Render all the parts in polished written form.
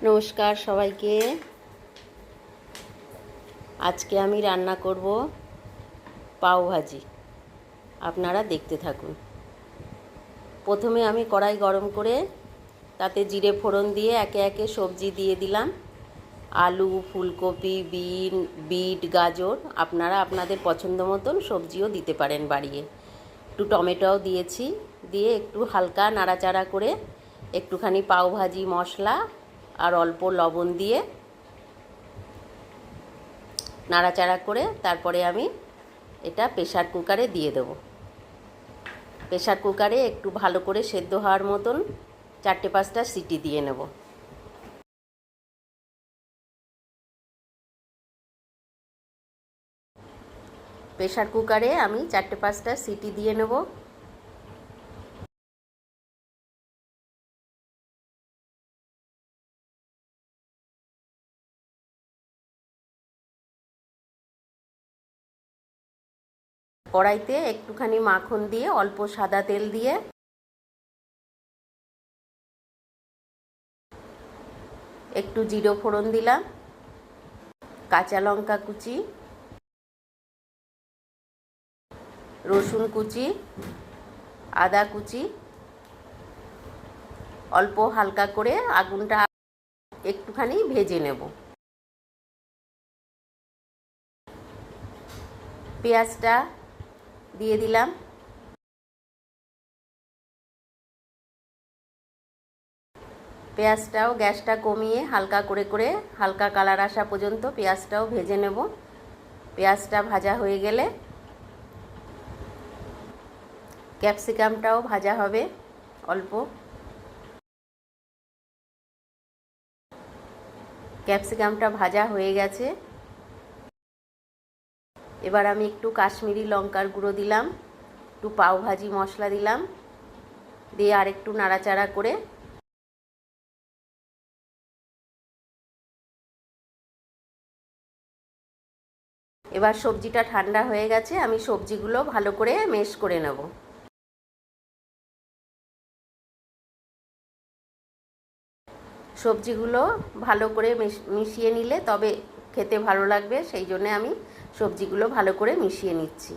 নমস্কার সবাইকে। আজকে আমি রান্না করব পাও ভাজি। আপনারা দেখতে থাকুন। প্রথমে আমি কড়াই গরম করে তাতে জিরে ফোড়ন দিয়ে একে একে সবজি দিয়ে দিলাম। আলু, ফুলকপি, বিট, গাজর, আপনারা আপনাদের পছন্দ মতন সবজিও দিতে পারেন বাড়িয়ে। একটু টমেটোও দিয়েছি। দিয়ে একটু হালকা নাড়াচাড়া করে একটুখানি পাও ভাজি মশলা আর অল্প লবণ দিয়ে নাড়াচাড়া করে তারপরে আমি এটা প্রেসার কুকারে দিয়ে দেব। প্রেসার কুকারে একটু ভালো করে সেদ্ধ হওয়ার মতন 4-5টা সিটি দিয়ে নেব। প্রেসার কুকারে আমি 4-5টা সিটি দিয়ে নেব। কড়াইতে একটুখানি মাখন দিয়ে অল্প সাদা তেল দিয়ে একটু জিরে ফোড়ন দিলাম, কাঁচা লঙ্কা কুচি, রসুন কুচি, আদা কুচি, অল্প হালকা করে আগুনটা একটুখানি ভেজে নেব। পেঁয়াজটা দিয়ে দিলাম। পেঁয়াজটাও গ্যাসটা কমিয়ে হালকা করে হালকা কালার আসা পর্যন্ত পেঁয়াজটাও ভেজে নেব। পেঁয়াজটা ভাজা হয়ে গেলে ক্যাপসিকামটাও ভাজা হবে অল্প। ক্যাপসিকামটা ভাজা হয়ে গেছে। এবার আমি একটু কাশ্মীরি লঙ্কার গুঁড়ো দিলাম, একটু পাও ভাজি মশলা দিলাম, দিয়ে আর একটু নাড়াচাড়া করে এবার সবজিটা ঠান্ডা হয়ে গেছে। আমি সবজিগুলো ভালো করে মেশ করে নেব। সবজিগুলো ভালো করে মিশিয়ে নিলে তবে খেতে ভালো লাগবে, সেই জন্য আমি সবজিগুলো ভালো করে মিশিয়ে নিচ্ছি।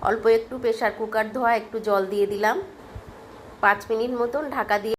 অল্প একটু প্রেসার কুকার ধোয়া একটু জল দিয়ে দিলাম। 5 মিনিট মতন ঢাকা দিয়ে